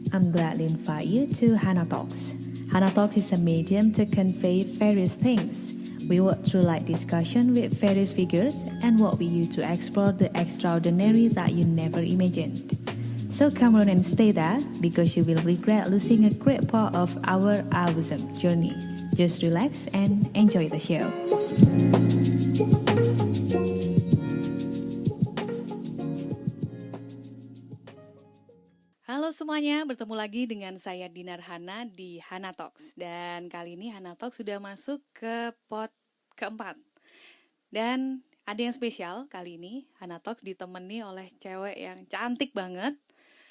I'm glad to invite you to Hana Talks. Hana Talks is a medium to convey various things. We walk through light discussion with various figures and walk with you to explore the extraordinary that you never imagined. So come on and stay there because you will regret losing a great part of our awesome journey. Just relax and enjoy the show. Halo semuanya, bertemu lagi dengan saya Dinar Hana di Hana Talks. Dan kali ini Hana Talks sudah masuk ke pot keempat. Dan ada yang spesial kali ini, Hana Talks ditemani oleh cewek yang cantik banget.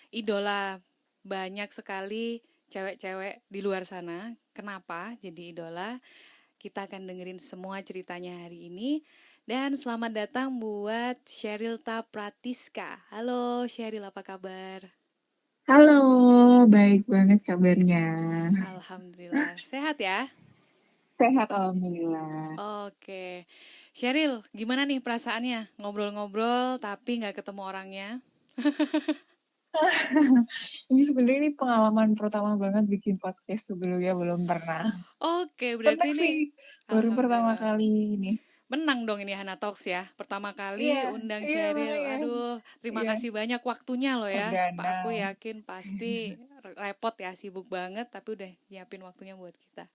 Idola banyak sekali cewek-cewek di luar sana. Kenapa jadi idola? Kita akan dengerin semua ceritanya hari ini. Dan selamat datang buat Sherilta Pratiska. Halo Sheryl, apa kabar? Halo, baik banget kabarnya. Alhamdulillah, sehat ya? Sehat alhamdulillah. Oke, Sheryl, gimana nih perasaannya? Ngobrol-ngobrol tapi nggak ketemu orangnya? Ini sebenarnya ini pengalaman pertama banget bikin podcast, sebelumnya belum pernah. Oke, berarti Seneng ini sih, baru pertama Alhamdulillah. kali ini. Menang dong ini Hana Talks ya. Pertama kali Iya, undang iya Sheryl. makanya. Aduh, terima Iya, kasih banyak waktunya loh ya. Pak, aku perdana. yakin pasti repot ya, sibuk banget, tapi udah nyiapin waktunya buat kita.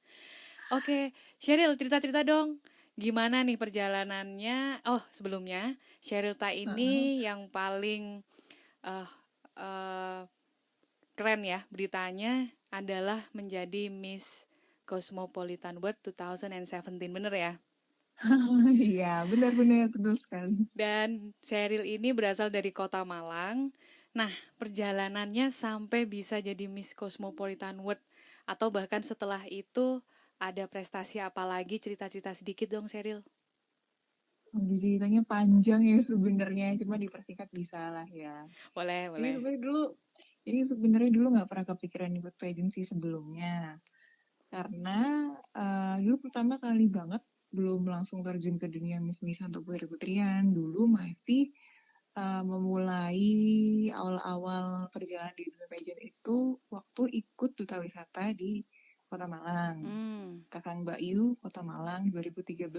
Oke, Sheryl, cerita-cerita dong. Gimana nih perjalanannya? Oh, sebelumnya, Sherilta ini yang paling eh eh, keren ya beritanya adalah menjadi Miss Cosmopolitan World 2017, bener ya? Iya, benar-benar betul sekali. Dan Sheryl ini berasal dari kota Malang. Nah, perjalanannya sampai bisa jadi Miss Cosmopolitan World atau bahkan setelah itu ada prestasi apa lagi, cerita-cerita sedikit dong Sheryl. Jadi ceritanya panjang ya sebenarnya, cuma dipersingkat bisa lah ya. Boleh, Ini boleh. sebenarnya dulu nggak pernah kepikiran ikut pageant sih sebelumnya. Karena dulu pertama kali banget belum langsung terjun ke dunia Miss-Missan atau putri-putrian. Dulu masih memulai awal-awal perjalanan di dunia pageant itu waktu ikut duta wisata di Kota Malang. Kakang Bayu, Kota Malang 2013.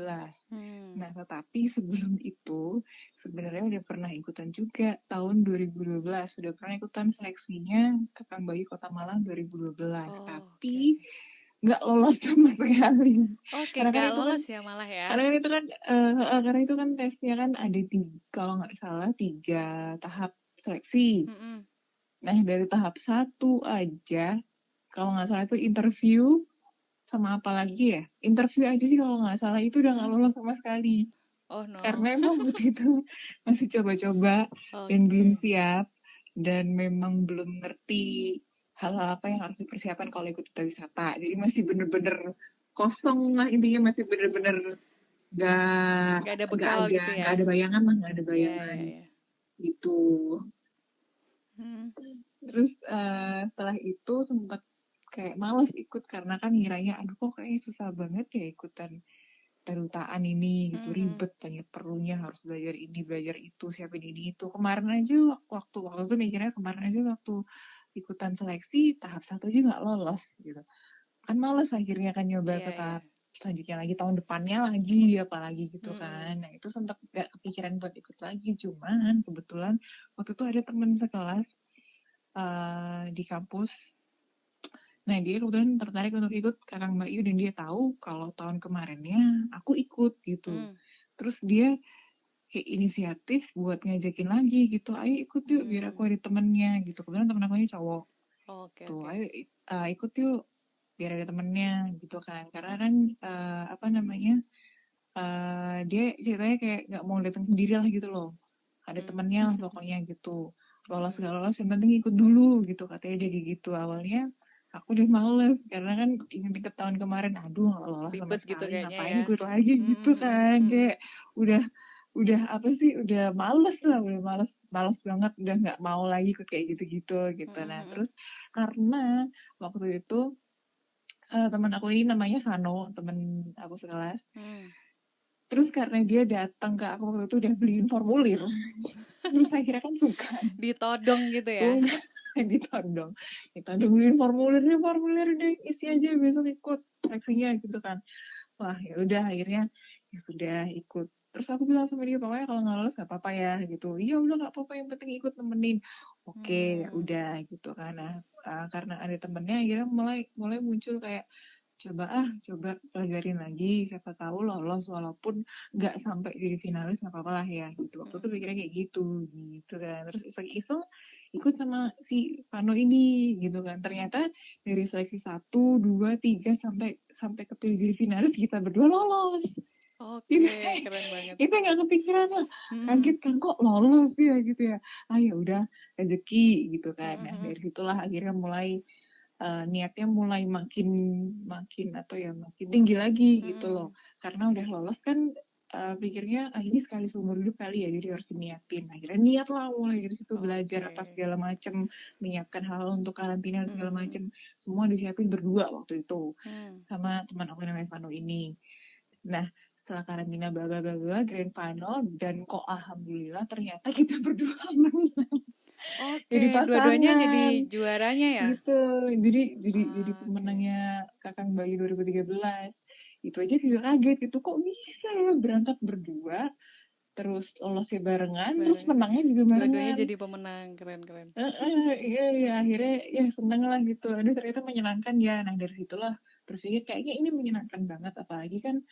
Nah, tetapi sebelum itu sebenarnya udah pernah ikutan juga tahun 2012. Sudah pernah ikutan seleksinya Kakang Bayu Kota Malang 2012. Tapi nggak lolos sama sekali. Oke, nggak lolos ya malah ya. Karena itu kan tesnya kan ada kalau nggak salah 3 tahap seleksi. Nah, dari tahap 1 aja, kalau nggak salah itu interview sama apa lagi ya? Interview aja sih kalau nggak salah itu udah nggak lolos sama sekali. Oh no. Karena emang waktu itu masih coba-coba dan belum siap dan memang belum ngerti hal-hal apa yang harus dipersiapkan kalau ikut duta wisata. Jadi masih bener-bener kosong lah, intinya masih bener-bener Nggak ada bekal gitu ya. Nggak ada bayangan gitu. Terus setelah itu sempat kayak malas ikut karena kan ngiranya aduh kok kayaknya susah banget ya ikutan kedutaan ini gitu, ribet, banyak perlunya, harus belajar ini belajar itu, siapin ini itu. Kemarin aja waktu itu mikirnya kemarin aja waktu ikutan seleksi tahap 1 aja nggak lolos gitu kan, males akhirnya kan nyoba ke tahap selanjutnya lagi, tahun depannya lagi apalagi gitu kan. Nah itu sempat gak kepikiran buat ikut lagi, cuman kebetulan waktu itu ada temen sekelas di kampus. Nah dia kebetulan tertarik untuk ikut Kakang Bayu dan dia tahu kalau tahun kemarinnya aku ikut gitu. Terus dia kayak inisiatif buat ngajakin lagi gitu, ayo ikut yuk biar aku ada temennya gitu. Kebetulan temen aku ini cowok. Tuh ayo ikut yuk biar ada temennya gitu kan. Karena kan dia ceritanya kayak nggak mau datang sendiri lah gitu loh, ada temennya lah pokoknya gitu. Lolos nggak lolos yang penting ikut dulu gitu katanya dia gitu. Awalnya aku udah males karena kan inget tahun kemarin aduh nggak lolos sama sekali gitu ngapain ikut lagi gitu kan. Kayak udah apa sih, udah males banget, udah nggak mau lagi ikut kayak gitu. Nah terus karena waktu itu teman aku ini namanya Vano, temen aku sekelas. Terus karena dia datang ke aku waktu itu udah beliin formulir, terus akhirnya kan suka. Ditodong gitu ya. ditodongin formulir deh, isi aja besok ikut seleksinya gitu kan. Wah ya udah, akhirnya ya sudah ikut. Terus aku bilang sama dia, pokoknya kalau nggak lolos nggak apa-apa ya gitu. Iya udah nggak apa-apa, yang penting ikut nemenin. Oke, ya udah gitu kan. Nah, karena ada temennya, akhirnya mulai muncul kayak coba pelajarin lagi, siapa tahu lolos walaupun nggak sampai jadi finalis, nggak apa-apa lah ya gitu. Waktu itu pikirnya kayak gitu kan. Terus iseng-iseng ikut sama si Vano ini gitu kan. Ternyata dari seleksi 1, 2, 3 sampai kepilih jadi finalis, kita berdua lolos. Itu Oke, keren banget. itu nggak kepikiran lah, kaget kan kok lolos ya gitu ya. Ya udah, rezeki gitu kan. Nah dari situlah akhirnya mulai niatnya mulai makin makin tinggi lagi gitu loh, karena udah lolos kan. Pikirnya ini sekali seumur hidup kali ya, jadi harus diniatin. Akhirnya niat lah, mulai dari situ belajar apa segala macem, menyiapkan hal untuk karantina segala macem, semua disiapin berdua waktu itu sama teman aku namanya Vano ini. Nah setelah karantina bla bla bla grand final, dan kok alhamdulillah ternyata kita berdua menang. Jadi Oke, dua-duanya jadi pasangan juaranya ya? gitu. Jadi Oke. pemenangnya Kakang Bali 2013. Itu aja juga kaget gitu, kok bisa ya berangkat berdua, terus lolosnya barengan, terus Bareng. menangnya juga Dua-duanya barengan. jadi pemenang, keren-keren. Iya, akhirnya ya seneng lah gitu. Aduh ternyata menyenangkan ya. Nah dari situlah berpikir kayaknya ini menyenangkan banget, apalagi kan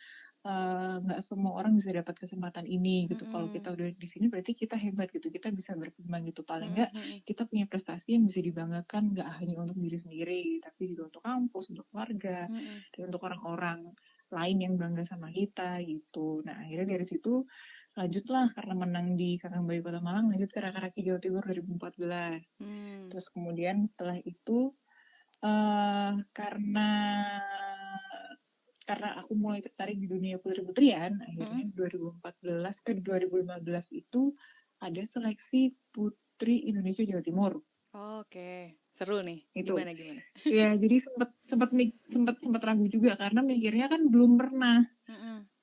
nggak semua orang bisa dapat kesempatan ini gitu. Kalau kita udah di sini berarti kita hebat gitu, kita bisa berkembang gitu. Paling nggak kita punya prestasi yang bisa dibanggakan, nggak hanya untuk diri sendiri, tapi juga untuk kampus, untuk keluarga, dan untuk orang-orang lain yang bangga sama kita gitu. Nah akhirnya dari situ lanjutlah, karena menang di Kakang Bayu Kota Malang, lanjut ke Raki Jawa Timur 2014. Terus kemudian setelah itu karena aku mulai tertarik di dunia putri-putrian, akhirnya 2014 ke 2015 itu ada seleksi Putri Indonesia Jawa Timur. Oke, seru nih. Itu. Gimana? Ya, jadi sempat ragu juga, karena mikirnya kan belum pernah.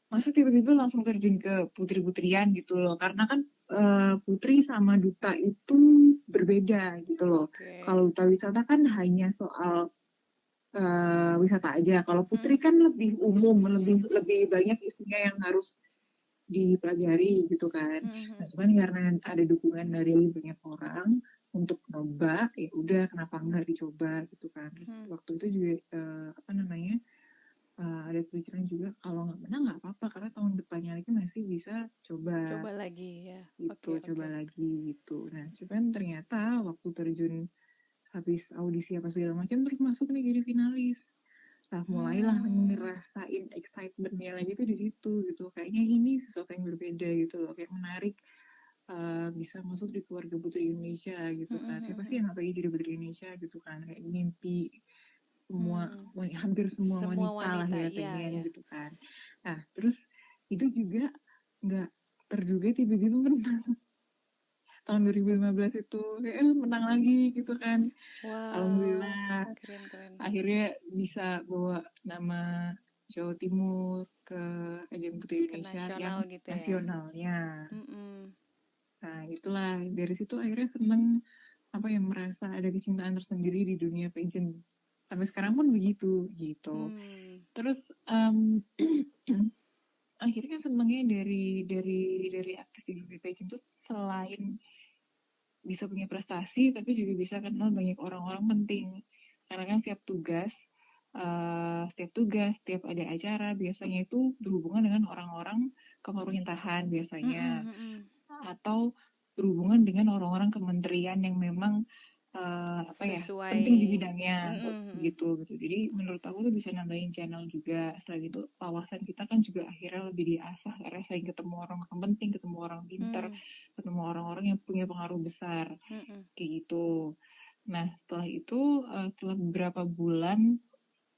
Masa tiba-tiba langsung terjun ke putri-putrian gitu loh. Karena kan putri sama duta itu berbeda gitu loh. Kalau duta wisata kan hanya soal wisata aja. Kalau putri kan lebih umum, lebih banyak isunya yang harus dipelajari gitu kan. Nah cuman karena ada dukungan dari banyak orang untuk coba, ya udah kenapa enggak dicoba gitu kan. Terus waktu itu juga ada pikiran juga, kalau nggak menang nggak apa-apa, karena tahun depannya lagi masih bisa coba lagi ya. gitu. Coba lagi gitu. Nah cuman ternyata waktu terjun, habis audisi apa segala macam, terus masuk nih jadi finalis. Nah mulailah ngerasain excitementnya lagi tuh di situ gitu. Kayaknya ini sesuatu yang berbeda gitu loh, kayak menarik, bisa masuk di keluarga Putri Indonesia gitu kan. Siapa sih yang nggak pengen jadi Putri Indonesia gitu kan, kayak mimpi hampir semua wanita lah ya pengen gitu kan. Nah terus itu juga nggak terduga tiba-tiba menang tahun 2015 itu, kayak menang lagi gitu kan. Alhamdulillah Keren. akhirnya bisa bawa nama Jawa Timur ke ajang Putri Indonesia yang gitu nasionalnya. ya. Nah itulah, dari situ akhirnya seneng, merasa ada kecintaan tersendiri di dunia pageant. Sampai sekarang pun begitu gitu. Terus akhirnya senengnya dari aktif di dunia pageant itu, selain bisa punya prestasi, tapi juga bisa kenal banyak orang-orang penting. Karena kan setiap tugas, setiap ada acara, biasanya itu berhubungan dengan orang-orang pemerintahan biasanya, atau berhubungan dengan orang-orang kementerian yang memang penting di bidangnya gitu. Jadi menurut aku tuh bisa nambahin channel juga. Selain itu wawasan kita kan juga akhirnya lebih diasah, karena sering ketemu orang penting, ketemu orang pintar, ketemu orang-orang yang punya pengaruh besar kayak gitu. Nah setelah itu, setelah beberapa bulan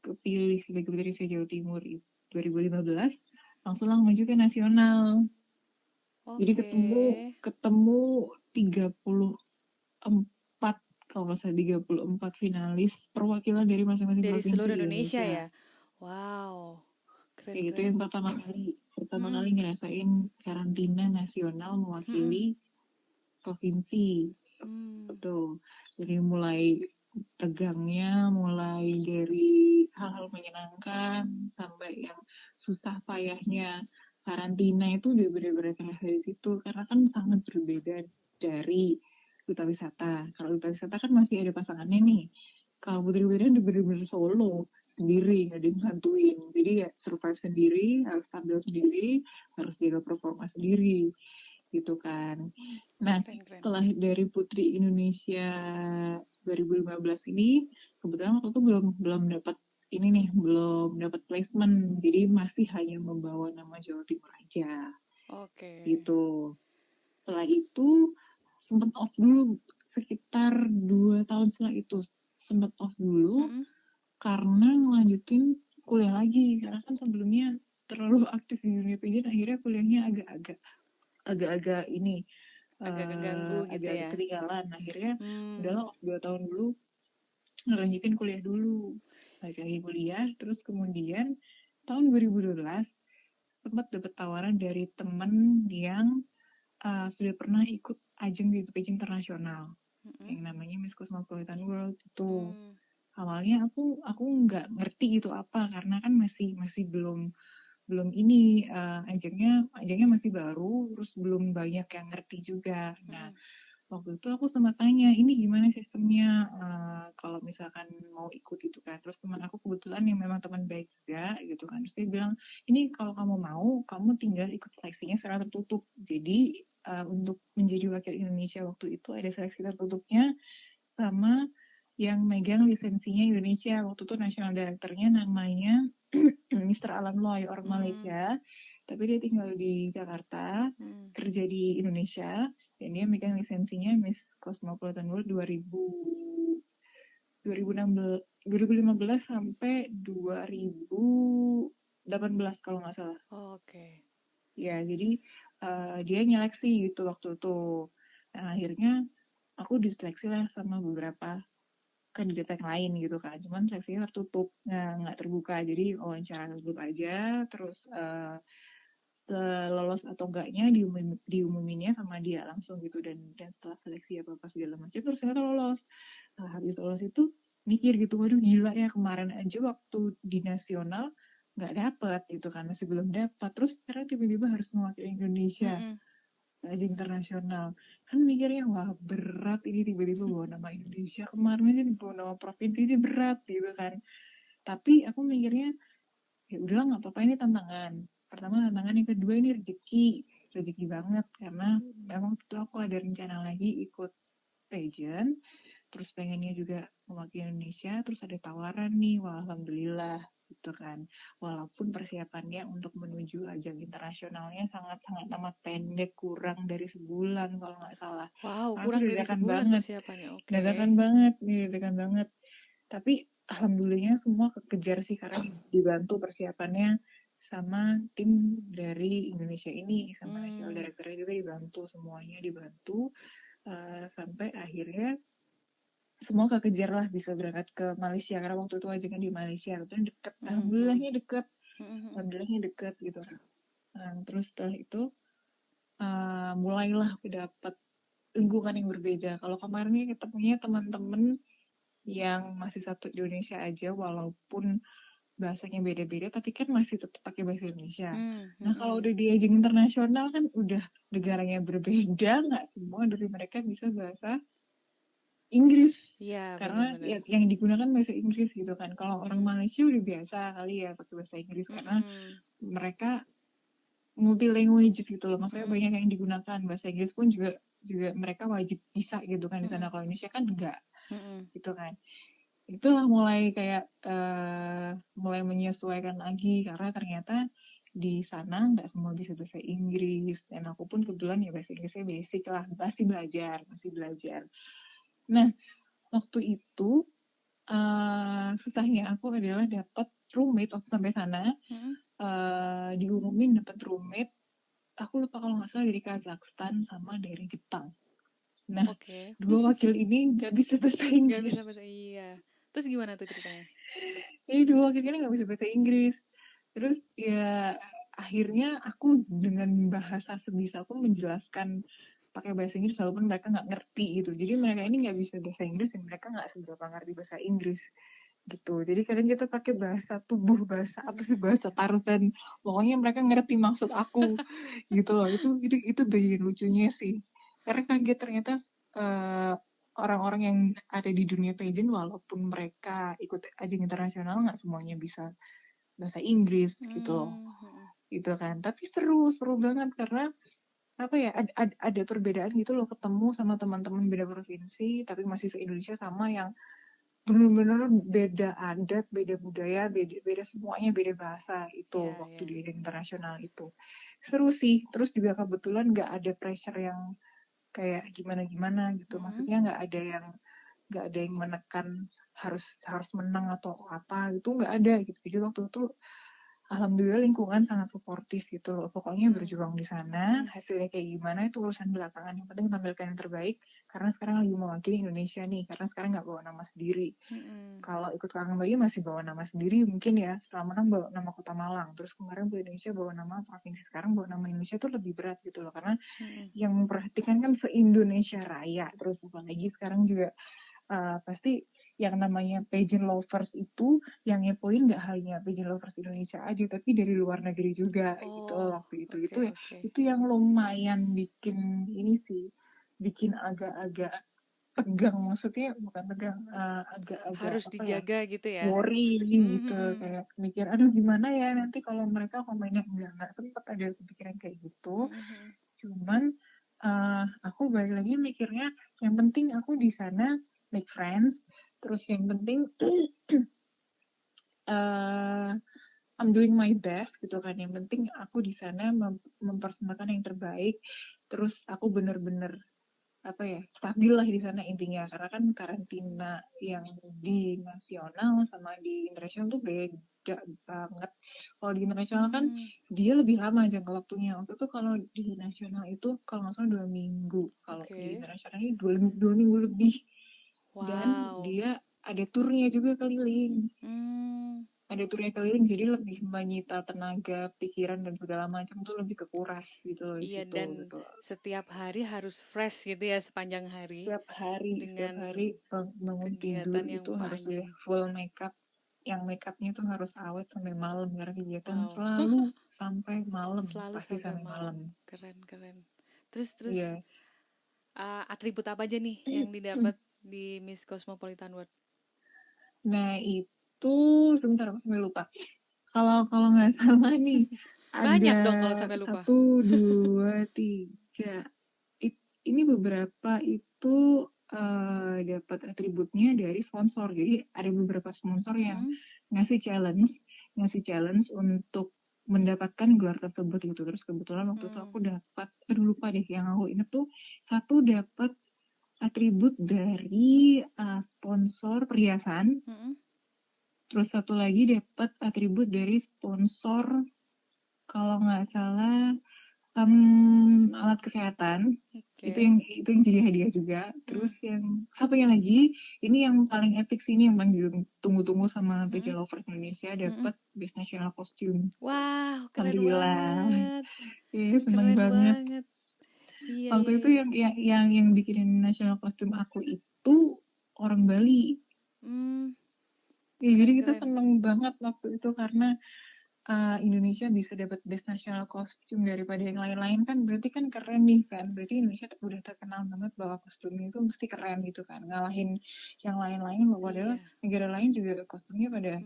kepilih sebagai Putri Jawa Timur 2015, langsung lah maju ke nasional. Jadi ketemu 34, kalau nggak salah 34 finalis perwakilan dari masing-masing dari provinsi seluruh di Indonesia Indonesia. Ya. Wow, keren. Itu yang pertama kali ngerasain karantina nasional mewakili provinsi. Betul. Jadi mulai tegangnya, mulai dari hal-hal menyenangkan sampai yang susah payahnya karantina itu udah bener-bener terasa di situ, karena kan sangat berbeda dari duta wisata. Kalau duta wisata kan masih ada pasangannya nih. Kalau Putri-Putri udah bener-bener solo sendiri, nggak ada yang bantuin. Jadi ya survive sendiri, harus tampil sendiri, harus jaga performa sendiri, gitu kan. Nah, Keren. setelah dari Putri Indonesia 2015 ini, kebetulan waktu itu belum dapat ini nih, belum dapat placement, jadi masih hanya membawa nama Jawa Timur aja, Oke. gitu. Setelah itu sempat off dulu, sekitar 2 tahun setelah itu sempat off dulu karena ngelanjutin kuliah lagi, karena kan sebelumnya terlalu aktif di dunia pageant, akhirnya kuliahnya agak-agak ini Agak keganggu gitu agak-agak ya. ketinggalan. Akhirnya udahlah off 2 tahun dulu, ngelanjutin kuliah dulu, balik lagi kuliah. Terus kemudian tahun 2012 sempat dapat tawaran dari temen yang sudah pernah ikut ajang beauty pageant internasional yang namanya Miss Cosmopolitan World itu. Awalnya aku nggak ngerti itu apa, karena kan masih belum ini, ajangnya masih baru, terus belum banyak yang ngerti juga. Nah, waktu itu aku sempat tanya, ini gimana sistemnya kalau misalkan mau ikut itu kan. Terus teman aku kebetulan yang memang teman baik juga gitu kan, terus dia bilang, ini kalau kamu mau, kamu tinggal ikut seleksinya secara tertutup. Jadi untuk menjadi wakil Indonesia waktu itu ada seleksi tertutupnya, sama yang megang lisensinya Indonesia waktu itu, national directornya namanya Mr. Alan Loy, orang Malaysia, tapi dia tinggal di Jakarta, kerja di Indonesia, dan dia megang lisensinya Miss Cosmopolitan World 2015 sampai 2018 kalau nggak salah. Oke. Ya, jadi dia nyeleksi gitu waktu itu. Nah, akhirnya aku diseleksi lah sama beberapa kandidat yang lain gitu kan, cuman seleksinya tertutup, nggak terbuka, jadi wawancara tertutup aja. Terus lolos atau enggaknya diumuminnya sama dia langsung gitu, dan setelah seleksi apa segala macam terus ternyata lolos. Nah, habis lolos itu mikir gitu, waduh gila ya, kemarin aja waktu di nasional nggak dapet gitu kan, masih belum dapat, terus sekarang tiba-tiba harus mewakili Indonesia aja internasional. Kan mikirnya, wah berat ini, tiba-tiba bawa nama Indonesia, kemarin aja bawa nama provinsi aja berat gitu kan. Tapi aku mikirnya, ya udah nggak apa-apa, ini tantangan. Pertama tantangan, yang kedua ini rezeki banget, karena memang itu aku ada rencana lagi ikut pageant, terus pengennya juga mewakili Indonesia, terus ada tawaran nih, wah alhamdulillah gitu kan. Walaupun persiapannya untuk menuju ajang internasionalnya sangat-sangat amat pendek, kurang dari sebulan kalau nggak salah. Wow, Karena itu kurang dari sebulan persiapannya. Oke. dadakan banget. Tapi alhamdulillahnya semua kekejar sih, karena dibantu persiapannya sama tim dari Indonesia ini, sama national director juga dibantu, semuanya dibantu sampai akhirnya semua kekejar lah, bisa berangkat ke Malaysia, karena waktu itu aja kan di Malaysia, itu deket, alhamdulillahnya deket gitu. Terus setelah itu mulailah aku dapat lingkungan yang berbeda. Kalau kemarin ini ketemunya teman-teman yang masih satu di Indonesia aja, walaupun bahasanya beda-beda, tapi kan masih tetap pakai bahasa Indonesia. Nah, kalau udah di ajang internasional kan udah negaranya berbeda, nggak semua dari mereka bisa bahasa Inggris. Iya, Karena benar-benar. yang digunakan bahasa Inggris gitu kan. Kalau orang Malaysia udah biasa kali ya pakai bahasa Inggris, karena mereka multi languages gitu loh. Maksudnya banyak yang digunakan. Bahasa Inggris pun juga mereka wajib bisa gitu kan di sana. Kalau Indonesia kan enggak gitu kan. Itulah mulai kayak mulai menyesuaikan lagi, karena ternyata di sana nggak semua bisa bahasa Inggris, dan aku pun kebetulan ya bahasa Inggrisnya basic lah, masih belajar. Nah, waktu itu susahnya aku adalah dapat roommate waktu sampai sana. Diumumin dapat roommate, aku lupa kalau nggak salah dari Kazakhstan sama dari Jepang. Nah, dua wakil ini nggak bisa bahasa Inggris. Nggak bisa bahasa, iya. Terus gimana tuh ceritanya? Jadi dua wakil ini nggak bisa bahasa Inggris. Terus ya akhirnya aku dengan bahasa sebisa aku menjelaskan pakai bahasa Inggris walaupun mereka nggak ngerti gitu. Jadi mereka ini nggak bisa bahasa Inggris dan mereka nggak seberapa ngerti bahasa Inggris gitu. Jadi kadang kita pakai bahasa tubuh, bahasa apa sih, bahasa Tarzan. Pokoknya mereka ngerti maksud aku gitu loh. Itu bagian lucunya sih. Karena kaget ternyata orang-orang yang ada di dunia pageant walaupun mereka ikut ajang internasional nggak semuanya bisa bahasa Inggris gitu loh. Gitu kan. Tapi seru banget karena apa ya, ada perbedaan gitu loh, ketemu sama teman-teman beda provinsi tapi masih se-Indonesia sama yang benar-benar beda adat, beda budaya, beda semuanya, beda bahasa itu waktu di ajang internasional itu. Seru sih. Terus juga kebetulan nggak ada pressure yang kayak gimana-gimana gitu. Maksudnya nggak ada yang menekan harus menang atau apa gitu, nggak ada gitu. Jadi waktu itu alhamdulillah lingkungan sangat suportif gitu loh. Pokoknya berjuang di sana, hasilnya kayak gimana itu urusan belakangan. Yang penting tampilkan yang terbaik, karena sekarang lagi mewakili Indonesia nih, karena sekarang nggak bawa nama sendiri. Kalau ikut Kangen Bayi masih bawa nama sendiri mungkin ya, selama bawa nama Kota Malang. Terus kemarin Bu Indonesia bawa nama provinsi, sekarang bawa nama Indonesia tuh lebih berat gitu loh, karena yang memperhatikan kan se-Indonesia Raya. Terus apalagi sekarang juga pasti yang namanya pageant lovers itu yang ngepoin nggak hanya pageant lovers Indonesia aja, tapi dari luar negeri juga gitu waktu itu. Itu yang lumayan bikin ini sih, bikin agak-agak tegang, maksudnya bukan tegang, agak-agak harus apa dijaga ya, gitu ya. worry gitu, kayak mikir aduh gimana ya nanti kalau mereka komennya nggak sempet ada kepikiran kayak gitu. Cuman aku balik lagi mikirnya yang penting aku di sana make friends, terus yang penting I'm doing my best gitu kan. Yang penting aku di sana mempersembahkan yang terbaik, terus aku bener-bener apa ya, stabil lah di sana intinya. Karena kan karantina yang di nasional sama di internasional tuh beda banget. Kalau di internasional kan dia lebih lama jangka waktunya. Waktu itu kalau di nasional itu kalau nggak salah 2 minggu, kalau di internasional ini 2 minggu lebih. Dan dia ada turnya juga keliling. Ada turnya keliling, jadi lebih menyita tenaga, pikiran dan segala macam tuh lebih kekuras gitu loh. Iya, situ, dan gitu. setiap hari harus fresh gitu ya sepanjang hari. Setiap hari bangun tidur yang itu harus udah full makeup. Yang makeupnya tuh harus awet sampai malam, karena kegiatan selalu sampai malam, pasti sampai malam. Keren. Terus atribut apa aja nih yang didapat di Miss Cosmopolitan World? Nah itu sebentar aku sampai lupa. Kalau nggak salah nih Banyak ada dong kalau sampai lupa. 1, 2, 3. Ini beberapa itu dapat atributnya dari sponsor. Jadi ada beberapa sponsor yang ngasih challenge untuk mendapatkan gelar tersebut gitu. Terus kebetulan waktu itu aku dapat, lupa deh, yang aku inget tuh satu dapat atribut dari sponsor perhiasan. Terus satu lagi dapat atribut dari sponsor kalau nggak salah alat kesehatan. Itu yang jadi hadiah juga. Terus yang satunya lagi, ini yang paling epic sih, ini yang paling ditunggu-tunggu sama PJ Lovers Indonesia, dapat Best National Costume. Wow, keren Alhamdulillah. banget. Iya, seneng banget. Iya, waktu itu yang bikinin national costume aku itu orang Bali. Jadi kita seneng banget waktu itu karena Indonesia bisa dapat Best National Costume daripada yang lain-lain kan, berarti kan keren nih kan. Berarti Indonesia udah terkenal banget bahwa kostumnya itu mesti keren gitu kan, ngalahin yang lain-lain. Padahal negara lain juga kostumnya pada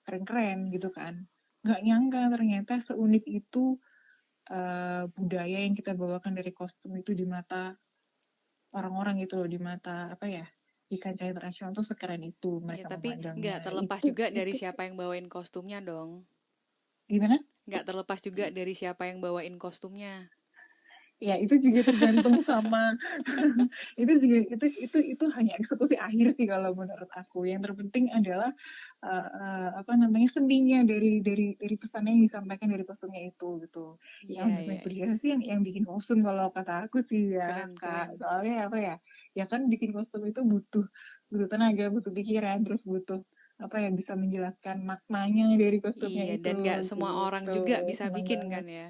keren-keren gitu kan. Nggak nyangka ternyata seunik itu budaya yang kita bawakan dari kostum itu di mata orang-orang gitu loh, di mata apa ya, di kancah internasional tuh sekeren itu mereka memandangnya. Tapi nggak terlepas juga dari siapa yang bawain kostumnya dong. Gimana? Nggak terlepas juga dari siapa yang bawain kostumnya. Ya itu juga tergantung sama itu hanya eksekusi akhir sih kalau menurut aku. Yang terpenting adalah seninya dari pesan yang disampaikan dari kostumnya itu gitu. Yang berhias sih yang bikin kostum kalau kata aku sih ya, Kak. Soalnya apa ya? Ya kan bikin kostum itu butuh tenaga, butuh pikiran, terus butuh apa ya, bisa menjelaskan maknanya dari kostumnya itu. Dan nggak semua orang juga bisa bikin banget. kan ya.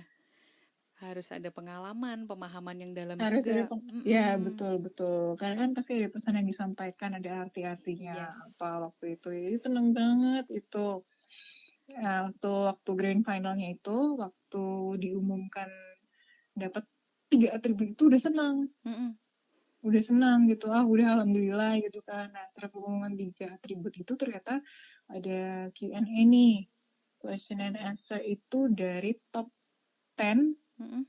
harus ada pengalaman, pemahaman yang dalam Harus ada juga. ya, betul. Karena kan pasti ada pesan yang disampaikan, ada arti-artinya Yes. apa waktu itu. Jadi seneng banget itu. Ya, waktu grand finalnya itu, waktu diumumkan dapat 3 atribut itu udah senang. Udah senang gitu, udah alhamdulillah gitu kan. Nah, setelah pengumuman 3 atribut itu ternyata ada Q&A nih. Question and answer itu dari top 10,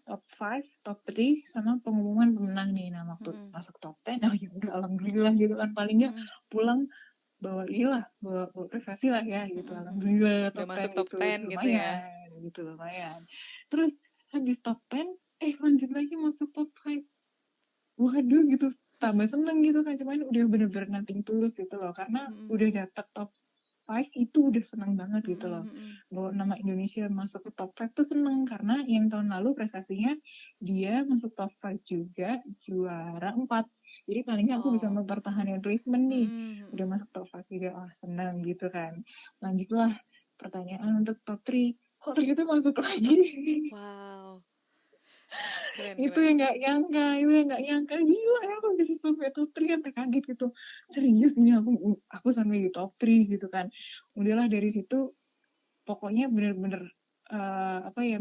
top 5, top 3, sama pengumuman pemenang nih. Nah, waktu masuk top 10, ya udah alhamdulillah gitu kan. Paling nggak pulang bawa prestasi lah ya gitu. Alhamdulillah Udah top 10 masuk top gitu. 10 gitu ya. Lumayan. Terus habis top 10, lanjut lagi masuk top 5. Waduh gitu, tambah seneng gitu kan. Cuman udah bener-bener nothing tulus gitu loh. Karena udah dapet top 5 itu udah seneng banget gitu loh. Bawa nama Indonesia masuk ke top 5 tuh seneng. Karena yang tahun lalu prestasinya dia masuk top 5 juga, juara 4. Jadi paling nggak aku bisa mempertahankan placement nih. Udah masuk top 5 juga, seneng gitu kan. Lanjutlah pertanyaan untuk top 3. Kok ternyata masuk lagi? Wow. Keren. Itu yang nggak nyangka, gila ya aku bisa sampai top 3, sampai kaget gitu. Serius ini aku sampai di top 3 gitu kan. Udahlah dari situ pokoknya bener-bener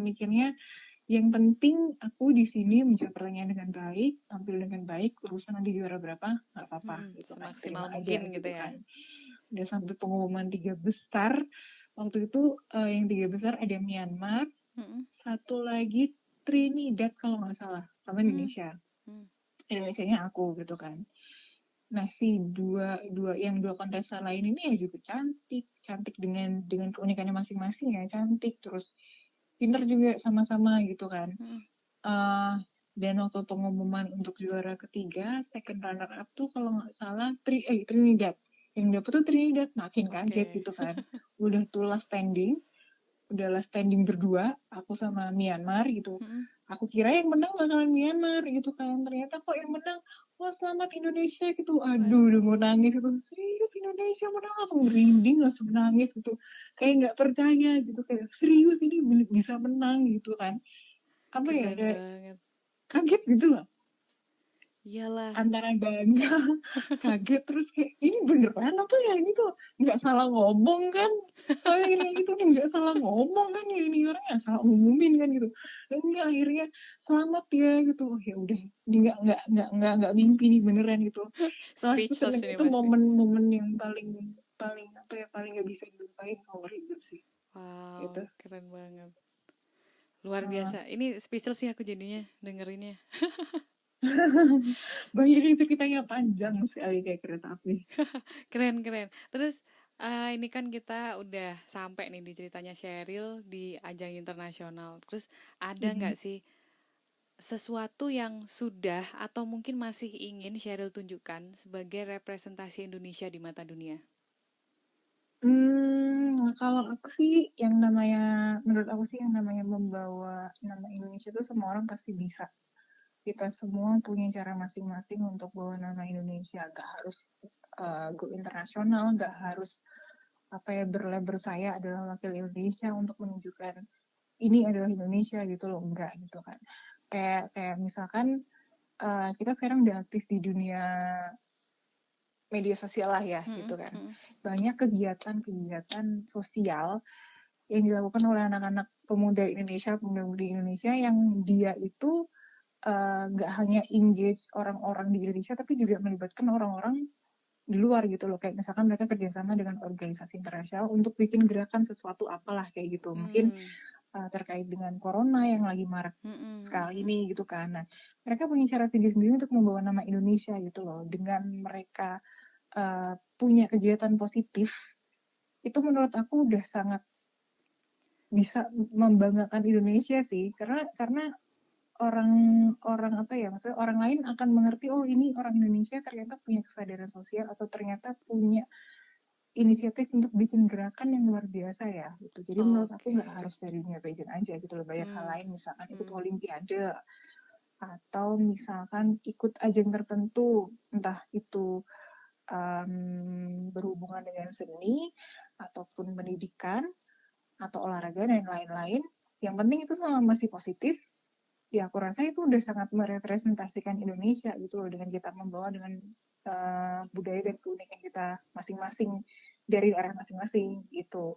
mikirnya yang penting aku di sini menjawab pertanyaan dengan baik, tampil dengan baik, urusan nanti juara berapa nggak apa-apa gitu kan, semaksimal terima mungkin aja gitu ya. kan. Udah sampai pengumuman 3 besar waktu itu, yang 3 besar ada Myanmar, satu lagi Trinidad kalau nggak salah, sama Indonesia. Indonesianya aku gitu kan. Nah, dua kontestan lain ini ya juga cantik dengan keunikannya masing-masing ya, cantik, terus pinter juga sama-sama gitu kan. Dan waktu pengumuman untuk juara ketiga, second runner up tuh kalau nggak salah Trinidad. Yang dapet tuh Trinidad, makin kaget gitu kan. Udah last standing berdua, aku sama Myanmar gitu. Aku kira yang menang bakalan Myanmar gitu kan. Ternyata kok yang menang, wah selamat Indonesia gitu. Aduh, udah mau nangis gitu. Serius Indonesia menang, langsung merinding, langsung nangis gitu. Kayak nggak percaya gitu. Kayak serius ini bisa menang gitu kan. Apa ya, Keren banget. Kaget gitu loh. Iyalah. Antara bangga, kaget, terus kayak ini beneran apa ya, ini tuh nggak salah ngomong kan, soalnya ini itu nih nggak salah ngomong kan, ya ini orang nggak salah ngumumin kan gitu. Dan ini akhirnya selamat ya gitu. Oh ya udah, ini nggak mimpi nih, beneran gitu. Setelah itu Speechless seneng, ini itu pasti. momen yang paling nggak bisa dilupain seumur hidup sih. Wow, Gitu. keren banget. Luar biasa. Ini speechless sih aku jadinya dengerinnya. Bayangin ceritanya panjang sekali kayak kereta api. Keren. Terus ini kan kita udah sampai nih di ceritanya Sheryl di ajang internasional. Terus ada nggak sih sesuatu yang sudah atau mungkin masih ingin Sheryl tunjukkan sebagai representasi Indonesia di mata dunia? Kalau aku sih menurut aku sih yang namanya membawa nama Indonesia itu semua orang pasti bisa. Kita semua punya cara masing-masing untuk bawa nama Indonesia. Gak harus go internasional, gak harus berlabel saya adalah wakil Indonesia untuk menunjukkan ini adalah Indonesia gitu loh, enggak gitu kan. Kayak misalkan kita sekarang udah aktif di dunia media sosial lah ya gitu kan. Banyak kegiatan sosial yang dilakukan oleh anak-anak pemuda-mudi Indonesia yang dia itu nggak hanya engage orang-orang di Indonesia, tapi juga melibatkan orang-orang di luar gitu loh. Kayak misalkan mereka kerjasama dengan organisasi internasional untuk bikin gerakan sesuatu apalah kayak gitu. Mungkin terkait dengan corona yang lagi marak sekali ini gitu kan. Nah, mereka punya cara sendiri-sendiri untuk membawa nama Indonesia gitu loh. Dengan mereka punya kegiatan positif, itu menurut aku udah sangat bisa membanggakan Indonesia sih, karena orang maksudnya orang lain akan mengerti, oh ini orang Indonesia ternyata punya kesadaran sosial atau ternyata punya inisiatif untuk bikin gerakan yang luar biasa ya gitu. Jadi menurut aku nggak harus dari dunia pageant aja gitu loh, banyak hal lain, misalkan ikut olimpiade atau misalkan ikut ajang tertentu, entah itu berhubungan dengan seni ataupun pendidikan atau olahraga dan lain-lain. Yang penting itu sama masih positif, ya aku rasa itu udah sangat merepresentasikan Indonesia gitu loh, dengan kita membawa dengan budaya dan keunikan kita masing-masing dari daerah masing-masing gitu.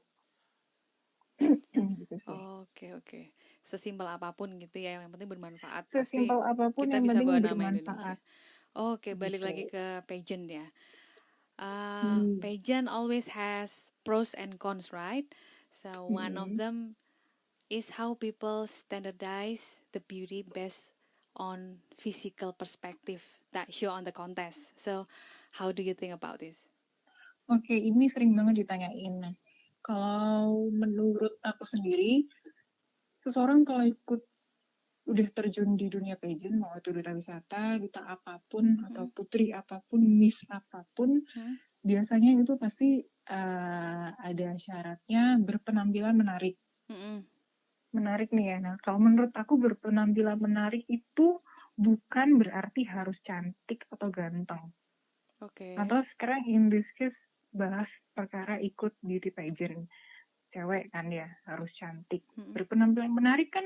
Gitu sih. Oke. Sesimpel apapun gitu ya, yang penting bermanfaat. Pasti Sesimpel apapun kita yang bisa penting bawa nama Indonesia. bermanfaat Oke, balik lagi gitu. ke pageant ya. Hmm. Pageant always has pros and cons, right? So one of Mm-mm. them is how people standardize the beauty based on physical perspective that show on the contest. So how do you think about this? Oke, ini sering banget ditanyain. Nah, kalau menurut aku sendiri, seseorang kalau ikut udah terjun di dunia pageant, mau itu duta wisata, duta apapun, atau putri apapun, miss apapun, biasanya itu pasti ada syaratnya berpenampilan menarik. Menarik nih ya. Nah, kalau menurut aku berpenampilan menarik itu bukan berarti harus cantik atau ganteng. Atau sekarang in this case bahas perkara ikut beauty pageant. Cewek kan ya, harus cantik. Berpenampilan menarik kan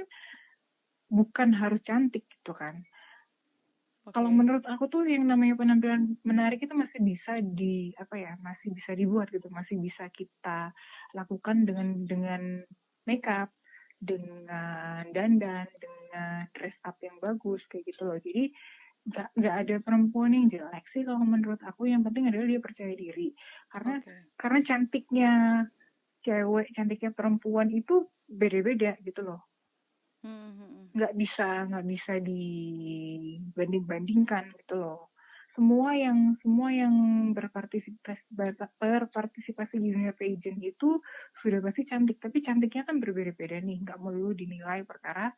bukan harus cantik gitu kan. Kalau menurut aku tuh yang namanya penampilan menarik itu masih bisa masih bisa dibuat gitu, masih bisa kita lakukan dengan make up, dengan dandan, dengan dress up yang bagus kayak gitu loh. Jadi nggak ada perempuan yang jelek sih kalau menurut aku. Yang penting adalah dia percaya diri. Karena cantiknya cewek, cantiknya perempuan itu beda-beda gitu loh. Nggak bisa dibanding-bandingkan gitu loh. Semua yang berpartisipasi di dunia pageant itu sudah pasti cantik, tapi cantiknya kan berbeda-beda nih, nggak melulu dinilai perkara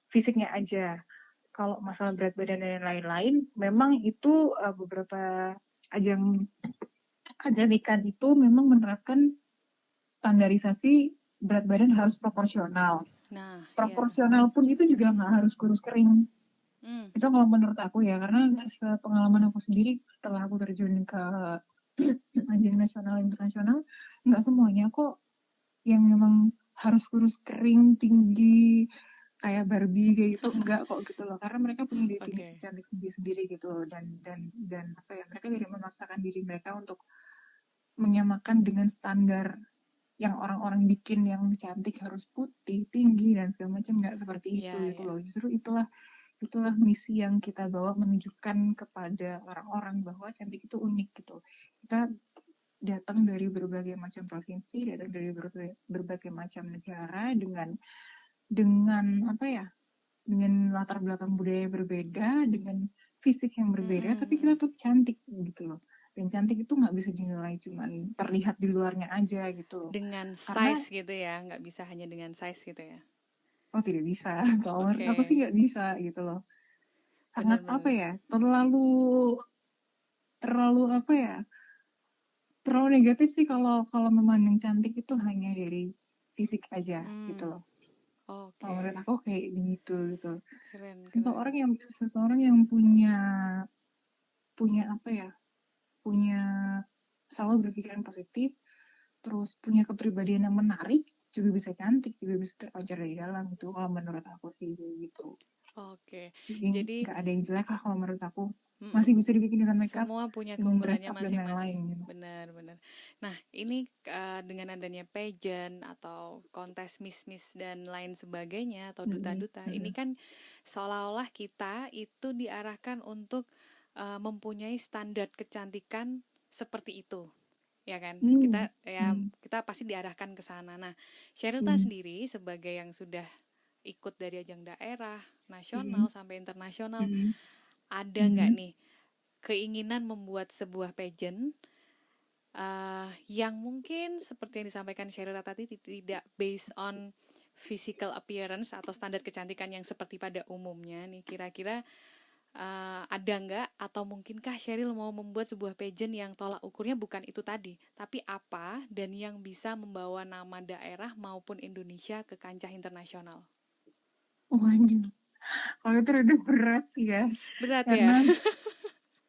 fisiknya aja. Kalau masalah berat badan dan lain-lain, memang itu beberapa ajang ikan itu memang menerapkan standarisasi berat badan harus proporsional. Proporsional pun itu juga nggak harus kurus kering. Itu kalau menurut aku ya, karena pengalaman aku sendiri setelah aku terjun ke ajang nasional internasional, nggak semuanya kok yang memang harus kurus kering tinggi kayak Barbie kayak gitu, enggak kok gitu loh. Karena mereka punya definisi cantik sendiri gitu loh, dan mereka tidak memaksakan diri mereka untuk menyamakan dengan standar yang orang-orang bikin yang cantik harus putih, tinggi dan segala macam. Nggak seperti itu gitu loh. Justru itulah misi yang kita bawa, menunjukkan kepada orang-orang bahwa cantik itu unik gitu. Kita datang dari berbagai macam provinsi, datang dari berbagai macam negara dengan latar belakang budaya berbeda, dengan fisik yang berbeda, tapi kita tetap cantik gitu loh. Dan cantik itu nggak bisa dinilai cuman terlihat di luarnya aja gitu loh. Dengan size gitu ya, nggak bisa hanya dengan size gitu ya. Oh, tidak bisa. Kalau menurut aku sih nggak bisa gitu loh. Sangat terlalu negatif sih kalau memandang cantik itu hanya dari fisik aja gitu loh. Kalau menurut aku kayak gitu. Seseorang yang punya selalu berpikiran positif, terus punya kepribadian yang menarik, juga bisa cantik, juga bisa terpancar dari dalam gitu. Kalau menurut aku sih gitu. Jadi nggak ada yang jelek lah kalau menurut aku. Masih bisa dibikin dengan make up, semua punya dengan dress keunggulannya up dan masing-masing. lain-lain gitu. Benar. Nah, ini dengan adanya pageant atau kontes miss dan lain sebagainya atau duta-duta, ini kan seolah-olah kita itu diarahkan untuk mempunyai standar kecantikan seperti itu. Ya kan? Kita pasti diarahkan ke sana. Nah, Sherylta sendiri sebagai yang sudah ikut dari ajang daerah, nasional sampai internasional, ada nggak nih keinginan membuat sebuah pageant yang mungkin seperti yang disampaikan Sherylta tadi tidak based on physical appearance atau standar kecantikan yang seperti pada umumnya nih, kira-kira ada nggak, atau mungkinkah Sheryl mau membuat sebuah pageant yang tolak ukurnya bukan itu tadi, tapi apa dan yang bisa membawa nama daerah maupun Indonesia ke kancah internasional? Waduh, kalau itu udah berat sih ya. Berat ya.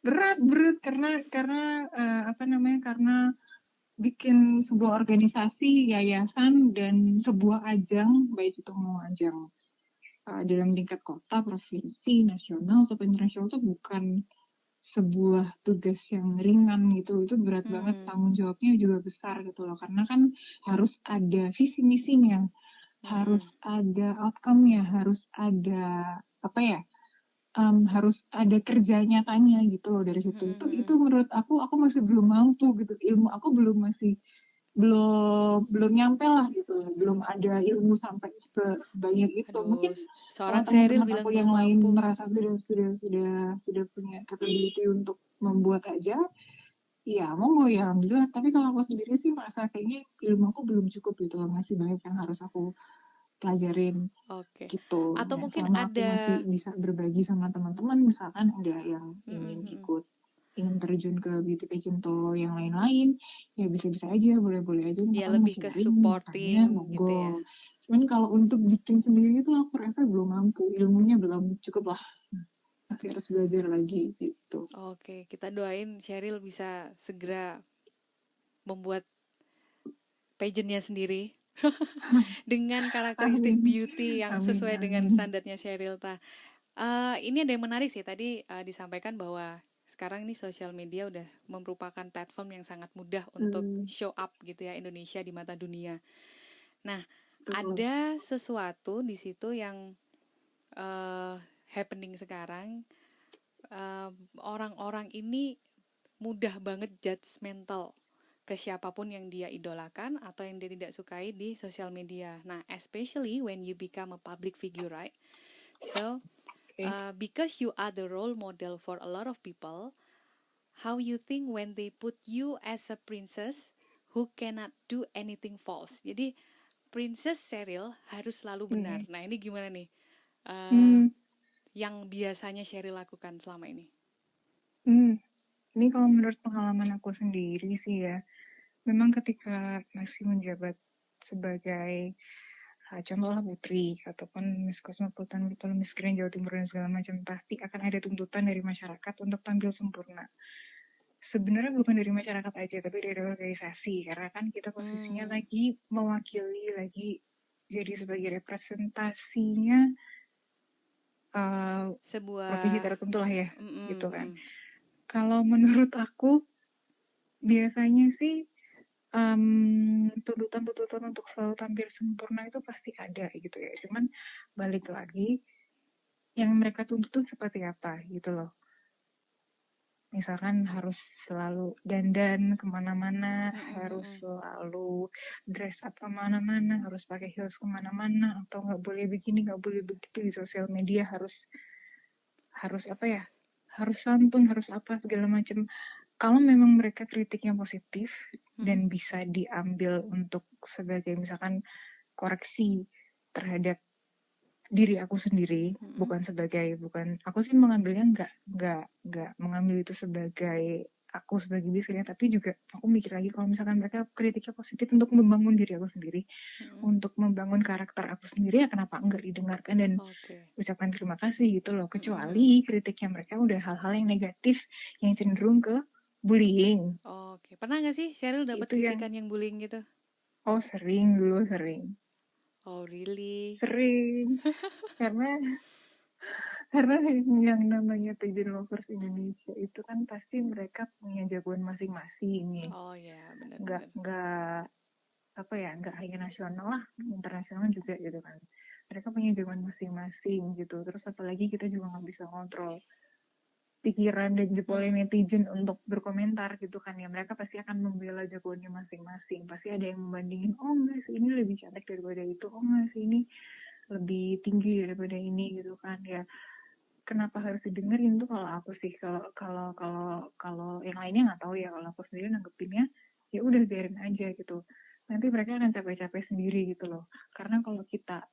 berat karena karena bikin sebuah organisasi, yayasan, dan sebuah ajang, baik itu mau ajang dalam tingkat kota, provinsi, nasional atau internasional tuh bukan sebuah tugas yang ringan gitu. Itu berat banget, tanggung jawabnya juga besar gitu loh, karena kan harus ada visi misinya, harus ada outcome-nya, harus ada apa ya, harus ada kerja nyatanya gitu loh dari situ. Itu menurut aku masih belum mampu gitu, ilmu aku belum nyampe lah gitu, belum ada ilmu sampai sebanyak itu. Mungkin Aduh, kalau seorang Sheryl teman-teman bilang aku belum yang lain mampu. merasa sudah punya capability untuk membuat aja, ya monggo ya alhamdulillah. Tapi kalau aku sendiri sih merasa kayaknya ilmu aku belum cukup gitu loh, masih banyak yang harus aku pelajarin Oke. gitu Atau ya. mungkin Selama aku ada masih bisa berbagi sama teman-teman, misalkan ada yang ingin terjun ke beauty pageant atau yang lain-lain, ya bisa-bisa aja, boleh-boleh aja, ya misalkan mau lebih ke sharing, mau tanya, supporting gitu ya. monggo. Cuman kalau untuk bikin sendiri itu aku rasa belum mampu, ilmunya belum cukup lah, masih harus belajar lagi gitu. Oke, kita doain Sheryl bisa segera membuat pageantnya sendiri dengan karakteristik Amin, beauty yang amin, sesuai dengan amin. standarnya Sheryl. Ini ada yang menarik sih tadi disampaikan bahwa sekarang ini sosial media udah merupakan platform yang sangat mudah untuk show up gitu ya Indonesia di mata dunia. Nah, Betul. ada sesuatu di situ yang happening sekarang. Orang-orang ini mudah banget judgmental ke siapapun yang dia idolakan atau yang dia tidak sukai di sosial media. Nah, especially when you become a public figure, right? So, Okay. because you are the role model for a lot of people, how you think when they put you as a princess who cannot do anything false? Jadi, Princess Cheryl harus selalu benar. Hmm. Nah, ini gimana nih? Hmm. Yang biasanya Cheryl lakukan selama ini? Ini kalau menurut pengalaman aku sendiri sih ya, memang ketika masih menjabat sebagai contohlah putri ataupun Miss Cosmopolitan atau Miss Grand Jawa Timur dan segala macam, pasti akan ada tuntutan dari masyarakat untuk tampil sempurna. Sebenarnya bukan dari masyarakat aja, tapi dari organisasi, karena kan kita posisinya lagi mewakili, lagi jadi sebagai representasinya provinsi Sebuah tertentu lah ya, gitu kan. Kalau menurut aku biasanya sih tuntutan-tuntutan untuk selalu tampil sempurna itu pasti ada gitu ya. Cuman balik lagi, yang mereka tuntut itu seperti apa gitu loh. Misalkan harus selalu dandan kemana-mana, harus selalu dress up kemana-mana, harus pakai heels kemana-mana, atau nggak boleh begini, nggak boleh begitu di sosial media, harus apa ya, harus santun, harus apa segala macam. Kalau memang mereka kritiknya positif dan bisa diambil untuk sebagai misalkan koreksi terhadap diri aku sendiri, bukan aku sih mengambilnya nggak mengambil itu sebagai aku sebagai bisanya, tapi juga aku mikir lagi kalau misalkan mereka kritiknya positif untuk membangun diri aku sendiri, untuk membangun karakter aku sendiri, ya kenapa enggak didengarkan dan ucapkan terima kasih gitu loh. Kecuali kritiknya mereka udah hal-hal yang negatif yang cenderung ke bullying. Oke, pernah nggak sih Cheryl dapat Itu yang kritikan yang bullying gitu? sering dulu sering Oh really? karena yang namanya pageant lovers Indonesia itu kan pasti mereka punya jagoan masing-masing nih. Oh ya, benar-benar. Nggak apa ya, nggak hanya nasional lah, internasional juga gitu kan. Mereka punya jagoan masing-masing gitu. Terus apalagi kita juga nggak bisa kontrol pikiran dan jempolnya netizen untuk berkomentar gitu kan ya. Mereka pasti akan membela jagoannya masing-masing. Pasti ada yang membandingin, oh enggak sih ini lebih cantik daripada itu, oh enggak sih ini lebih tinggi daripada ini gitu kan ya. Kenapa harus didengerin tuh kalau aku sih, kalau yang lainnya nggak tahu ya, kalau aku sendiri nanggepinnya ya udah biarin aja gitu, nanti mereka akan capek-capek sendiri gitu loh. Karena kalau kita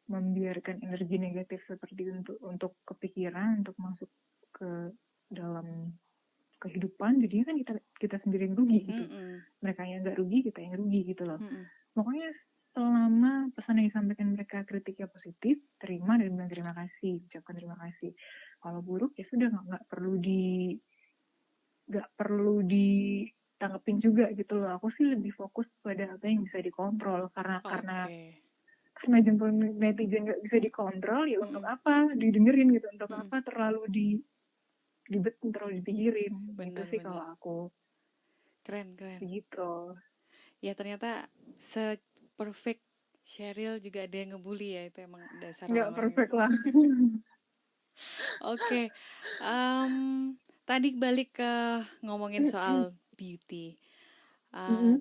membiarkan energi negatif seperti untuk kepikiran, untuk masuk ke dalam kehidupan, jadinya kan kita sendiri yang rugi gitu. Mereka yang nggak rugi, kita yang rugi gitu loh. Pokoknya selama pesan yang disampaikan mereka kritiknya positif, terima dan bilang terima kasih, ucapkan terima kasih. Kalau buruk ya sudah, nggak perlu ditanggepin juga gitu loh. Aku sih lebih fokus pada apa yang bisa dikontrol, karena karena jempol netizen nggak bisa dikontrol, ya untuk apa didengerin gitu, untuk apa terlalu dibetin, terlalu dipikirin. Itu sih kalau aku. Keren. Begitu. Ya ternyata se-perfect Sheryl juga ada yang ngebully ya, itu emang dasar Nggak orang-orang perfect itu. lah. Oke, tadi balik ke ngomongin soal beauty.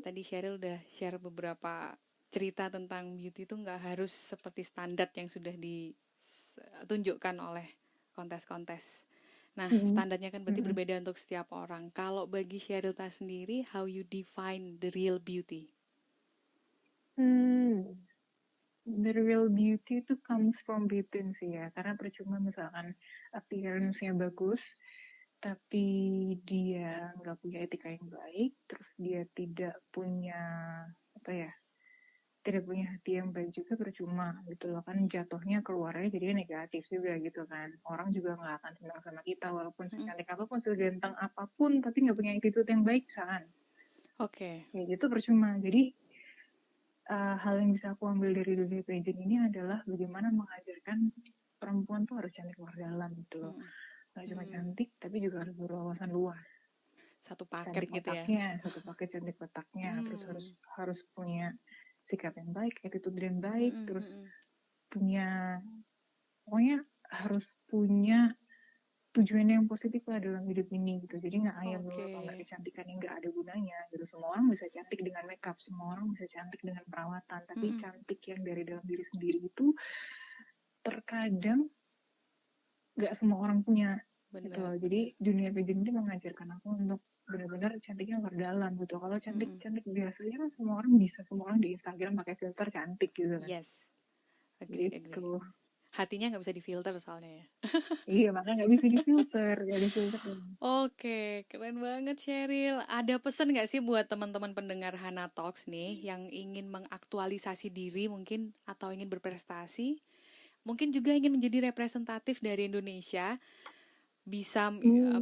Tadi Sheryl udah share beberapa cerita tentang beauty itu nggak harus seperti standar yang sudah ditunjukkan oleh kontes-kontes. Nah, standarnya kan berarti berbeda untuk setiap orang. Kalau bagi Sheryl sendiri, how you define the real beauty? The real beauty itu comes from within sih ya, karena percuma misalkan appearance-nya bagus, tapi dia nggak punya etika yang baik, terus dia tidak punya tidak punya hati yang baik juga, percuma gitu loh, kan jatuhnya keluarnya jadinya negatif juga gitu kan. Orang juga nggak akan senang sama kita walaupun secantik apapun, seganteng apapun, tapi nggak punya attitude yang baik misalkan. Oke. Ya gitu percuma. Jadi hal yang bisa aku ambil dari dunia pageant ini adalah bagaimana mengajarkan perempuan tuh harus cantik luar dalam gitu loh. Gak cuma cantik, tapi juga harus berwawasan luas. Satu paket Cantik gitu ya. otaknya, satu paket cantik otaknya, terus harus punya sikap yang baik, attitude yang baik, terus pokoknya harus punya tujuan yang positif lah dalam hidup ini gitu. Jadi nggak ayam dulu pamer kecantikan yang nggak ada gunanya gitu. Semua orang bisa cantik dengan makeup, semua orang bisa cantik dengan perawatan, tapi cantik yang dari dalam diri sendiri itu terkadang nggak semua orang punya. Gitu loh. Jadi dunia pageant ini mengajarkan aku untuk benar-benar cantiknya luar dalam gitu. Kalau cantik biasanya kan semua orang bisa, semua orang di Instagram pakai filter cantik gitu kan. Yes, agree. Hatinya nggak bisa difilter soalnya ya. Iya, makanya nggak bisa difilter, nggak ada filter. Oke, keren banget Sheryl. Ada pesan nggak sih buat teman-teman pendengar Hana Talks nih yang ingin mengaktualisasi diri mungkin atau ingin berprestasi, mungkin juga ingin menjadi representatif dari Indonesia, bisa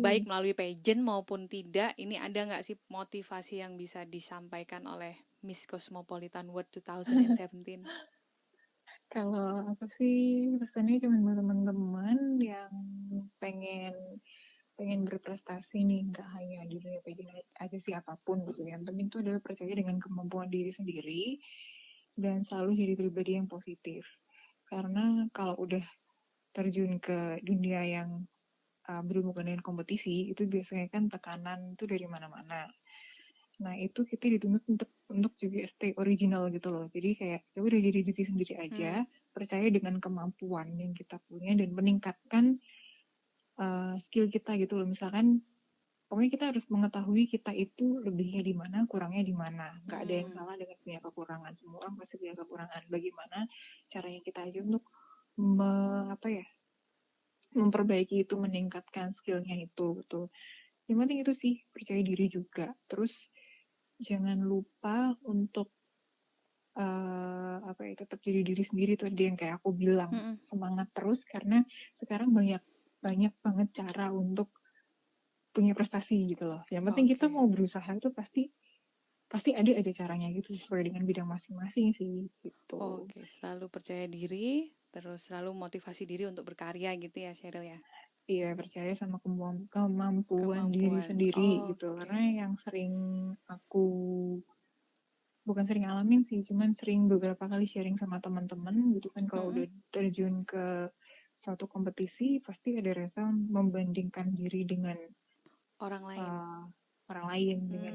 baik melalui pageant maupun tidak. Ini ada nggak sih motivasi yang bisa disampaikan oleh Miss Cosmopolitan World 2017? Kalau aku sih pesannya cuma buat teman-teman yang pengen berprestasi nih, nggak hanya di dunia pageant aja sih, apapun gitu. Yang penting itu adalah percaya dengan kemampuan diri sendiri dan selalu jadi pribadi yang positif. Karena kalau udah terjun ke dunia yang berhubungan dengan kompetisi, itu biasanya kan tekanan itu dari mana-mana. Nah itu kita dituntut untuk juga stay original gitu loh. Jadi kayak ya udah jadi diri sendiri aja, percaya dengan kemampuan yang kita punya dan meningkatkan skill kita gitu loh. Misalkan pokoknya kita harus mengetahui kita itu lebihnya di mana, kurangnya di mana. Gak ada yang salah dengan punya kekurangan. Semua orang pasti punya kekurangan. Bagaimana caranya kita aja untuk memperbaiki itu, meningkatkan skillnya itu gitu. Yang penting itu sih, percaya diri juga. Terus jangan lupa untuk tetap jadi diri sendiri tuh, dia yang kayak aku bilang, semangat terus, karena sekarang banyak banget cara untuk punya prestasi gitu loh. Yang penting kita mau berusaha itu pasti ada aja caranya gitu, sesuai dengan bidang masing-masing sih gitu. Selalu percaya diri, terus selalu motivasi diri untuk berkarya gitu ya Sheryl ya. Iya, percaya sama kemampuan diri sendiri gitu. Karena yang sering aku bukan sering alamin sih, cuman sering beberapa kali sharing sama teman-teman gitu kan, kalau udah terjun ke suatu kompetisi pasti ada rasa membandingkan diri dengan orang lain, dengan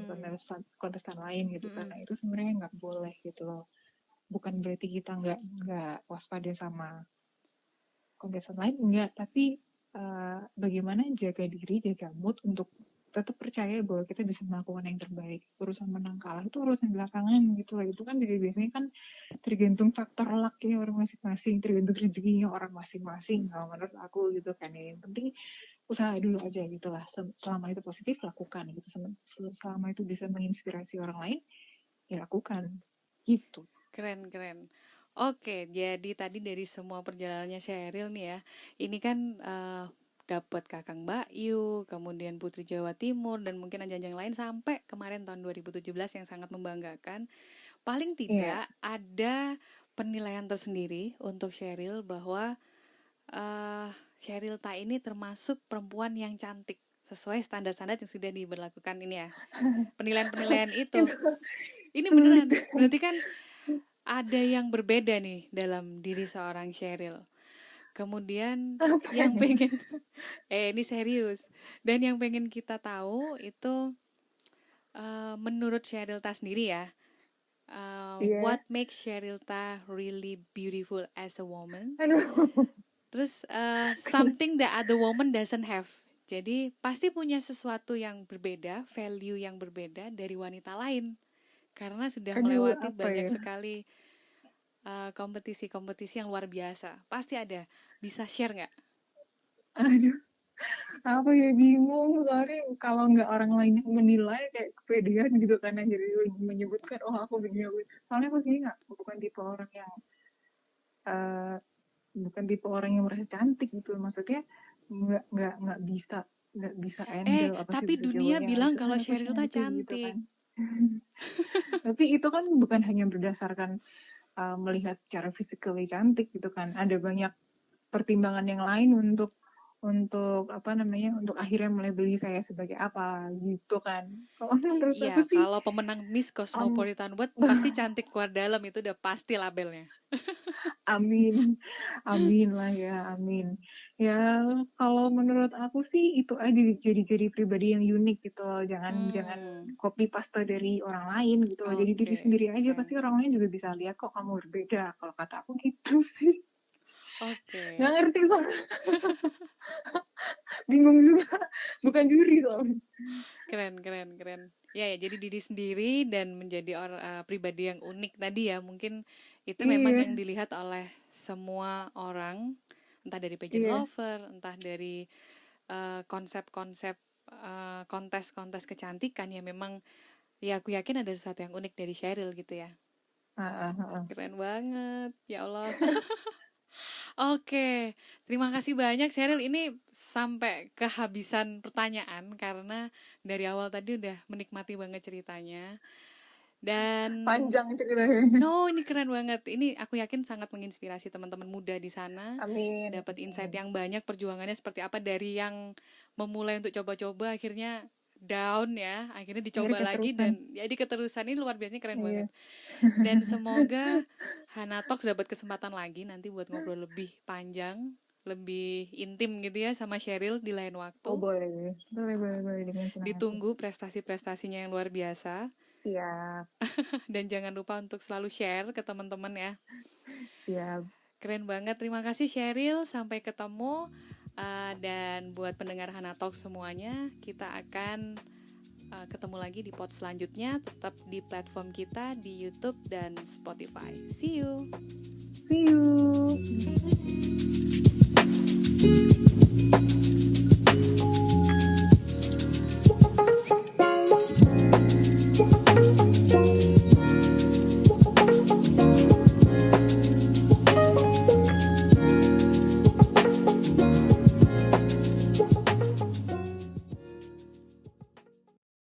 kontestan lain gitu. Karena itu sebenarnya nggak boleh gitu loh. Bukan berarti kita nggak waspada sama kontestan lain, enggak, tapi bagaimana jaga diri, jaga mood untuk tetap percaya bahwa kita bisa melakukan yang terbaik. Urusan menang kalah itu urusan belakangan gitu lah. Itu kan juga biasanya kan tergantung faktor lucknya orang masing-masing, tergantung rezekinya orang masing-masing, kalau menurut aku gitu kan ya. Yang penting usaha dulu aja gitu lah. Selama itu positif, lakukan gitu. Selama itu bisa menginspirasi orang lain, ya lakukan gitu. Keren. Oke, jadi tadi dari semua perjalanannya Sheryl nih ya, ini kan dapat Kakang Bakyu, kemudian Putri Jawa Timur, dan mungkin ajang-ajang lain sampai kemarin tahun 2017 yang sangat membanggakan. Paling tidak ada penilaian tersendiri untuk Sheryl bahwa Sheryl Ta ini termasuk perempuan yang cantik sesuai standar-standar yang sudah diberlakukan ini ya. Penilaian-penilaian itu. Ini Sulit. beneran. Berarti kan ada yang berbeda nih dalam diri seorang Sheryl. Kemudian Apa yang ya? pengen ini serius. Dan yang pengen kita tahu itu menurut Sheryl Ta sendiri ya. Iya. What makes Sheryl Ta really beautiful as a woman? Aduh. Terus something that other woman doesn't have. Jadi pasti punya sesuatu yang berbeda, value yang berbeda dari wanita lain. Karena sudah Aduh, melewati apa banyak ya? sekali kompetisi-kompetisi yang luar biasa. Pasti ada. Bisa share nggak? Aduh, apa ya, bingung. Soalnya kalau nggak orang lain yang menilai kayak kepedean gitu kan, jadi menyebutkan oh aku begini. Soalnya aku sih bukan tipe orang yang merasa cantik gitu. Maksudnya nggak bisa handle apa sih Tapi bahasa dunia Jawanya, nggak bilang bisa kalau aku Sheryl Ta cantik gitu cantik. kan. Tapi itu kan bukan hanya berdasarkan melihat secara physically cantik gitu kan. Ada banyak pertimbangan yang lain untuk akhirnya melabeli saya sebagai apa gitu kan. Kalau menurut aku Iya, sih kalau pemenang Miss Cosmopolitan World pasti cantik keluar dalam, itu udah pasti labelnya. amin lah ya, amin. Ya kalau menurut aku sih itu aja, jadi pribadi yang unik gitu loh. Jangan copy paste dari orang lain gitu loh. Jadi diri sendiri aja, pasti orang lain juga bisa lihat kok kamu berbeda. Kalau kata aku gitu sih. Nggak ngerti soalnya. Bingung juga. Bukan juri soalnya. Keren. Ya, jadi diri sendiri dan menjadi pribadi yang unik tadi ya. Mungkin itu memang yang dilihat oleh semua orang, entah dari pageant lover, entah dari konsep-konsep kontes-kontes kecantikan ya. Memang ya aku yakin ada sesuatu yang unik dari Sheryl gitu ya. Keren banget, ya Allah. Oke, terima kasih banyak Sheryl. Ini sampai kehabisan pertanyaan karena dari awal tadi udah menikmati banget ceritanya. Dan panjang ceritanya. ini keren banget. Ini aku yakin sangat menginspirasi teman-teman muda di sana. Amin. Dapat insight yang banyak, perjuangannya seperti apa dari yang memulai untuk coba-coba akhirnya down ya, akhirnya dicoba lagi dan jadi keterusan. Ini luar biasa, keren banget. Dan semoga Hana Talks dapat kesempatan lagi nanti buat ngobrol lebih panjang, lebih intim gitu ya sama Sheryl di lain waktu. Oh boleh dengan senang Ditunggu prestasi-prestasinya yang luar biasa. Siap. Dan jangan lupa untuk selalu share ke teman-teman ya. Siap. Keren banget, terima kasih Sheryl, sampai ketemu. Dan buat pendengar Hana Talks semuanya, kita akan ketemu lagi di pod selanjutnya. Tetap di platform kita di YouTube dan Spotify. See you.